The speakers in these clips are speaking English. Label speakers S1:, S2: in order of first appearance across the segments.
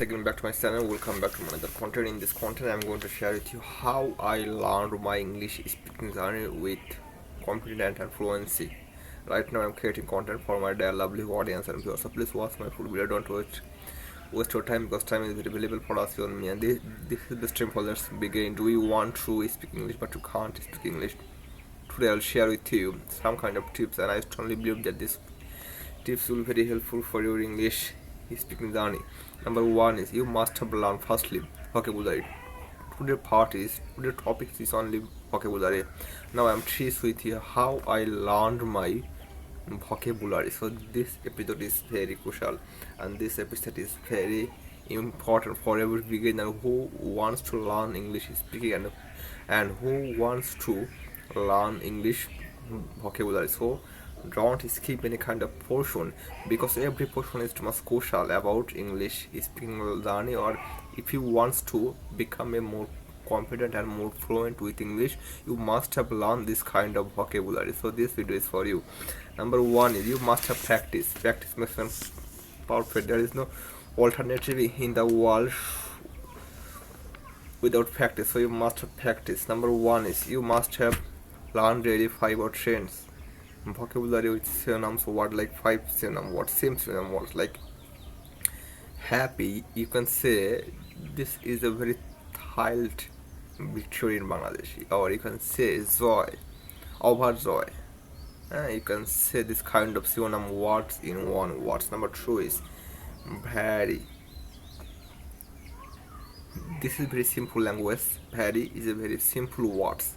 S1: Again back to my channel. Welcome back to another content. In this content I'm going to share with you how I learned my English speaking journey with confidence and fluency. Right now I'm creating content for my dear lovely audience and viewers, so please watch my full video. Don't waste your time, because time is very valuable for us, you and me. And this is the stream for let's begin. Do you want to speak English but you can't speak English? Today I'll share with you some kind of tips, and I strongly believe that these tips will be very helpful for your English speaking journey. Number one is you must have learned firstly vocabulary. Today's topic is only vocabulary. Now I'm teach with you how I learned my vocabulary. So this episode is very crucial, and this episode is very important for every beginner who wants to learn English speaking and who wants to learn English vocabulary. So don't skip any kind of portion, because every portion is too much crucial about English speaking journey, or if you want to become a more confident and more fluent with English, you must have learned this kind of vocabulary. So this video is for you. Number one is you must have practice. Practice makes one perfect. There is no alternative in the world without practice, so you must have practice. Number one is you must have learned daily 5 or 10 vocabulary with synonyms word, like 5 synonym words, same synonym words, like happy. You can say this is a very tiled victory in Bangladeshi, or you can say joy, overjoy. You can say this kind of synonym words in one words. Number two is very. This is very simple language. Very is a very simple words,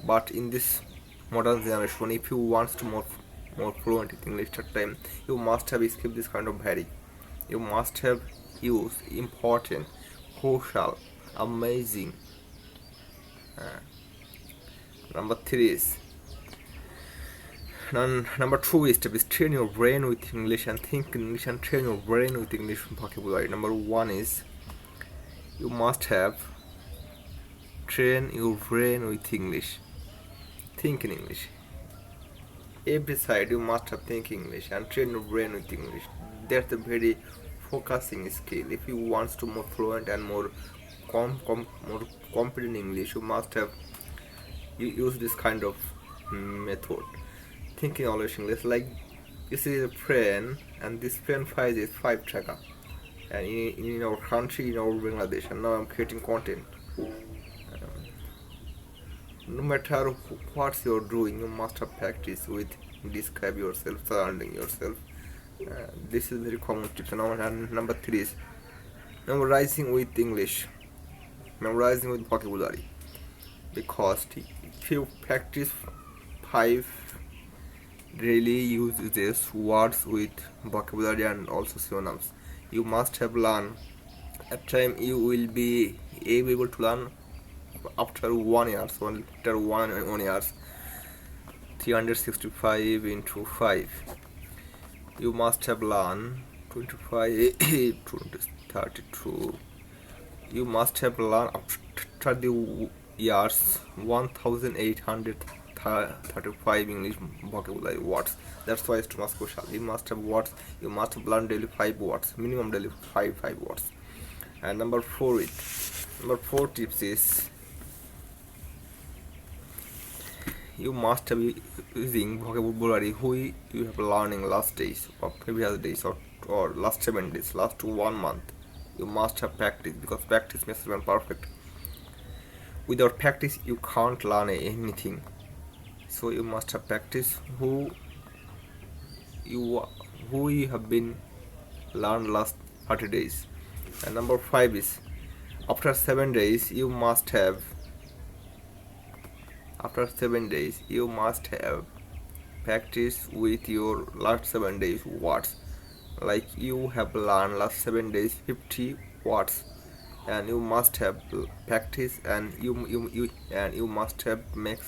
S1: but in this modern generation, if you want to more fluent in English at time, you must have skipped this kind of very. You must have used important, crucial, amazing. Number three is number two is to train your brain with English and think English and train your brain with English vocabulary. Number one is you must have train your brain with English. Think in English. Every side you must have think English and train your brain with English. That's a very focusing skill. If you want to more fluent and more more confident English, you must have use this kind of method. Thinking always English. Like this is a pen, and this pen price is 5 taka, and in our country, in our Bangladesh, and now I'm creating content. No matter what you're doing, you must have practice with describe yourself, surrounding yourself. This is very common tips. And number three is memorizing with English, memorizing with vocabulary. Because if you practice 5 daily uses words with vocabulary and also synonyms, you must have learned. At time you will be able to learn after 1 year. So after 1 years, 365 into 5, you must have learned 25 32. You must have learned after the years 1835 English vocabulary words. That's why it's too much crucial. You must have words. You must have learned daily 5 words, minimum daily 5 words. And number four tips is you must have using vocabulary who you have learning last days or previous days, or last 7 days, last 1 month. You must have practice, because practice makes one perfect. Without practice you can't learn anything. So you must have practice who you have been learned last 30 days. And number 5 is after 7 days you must have practice with your last 7 days words. Like you have learned last 7 days 50 words, and you must have practice, and you must have make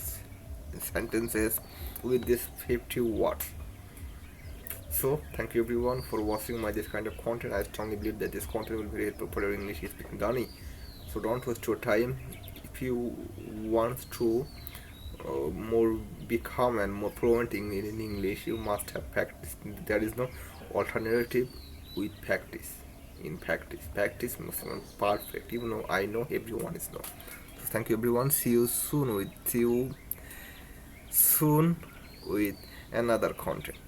S1: sentences with this 50 words. So thank you everyone for watching my this kind of content. I strongly believe that this content will be very helpful for your English speaking journey. So don't waste your time. If you want to more become and more fluent in English, you must have practice. There is no alternative with practice. in practice. Practice makes one perfect. You know, I know everyone is know. So thank you everyone. See you soon with another content.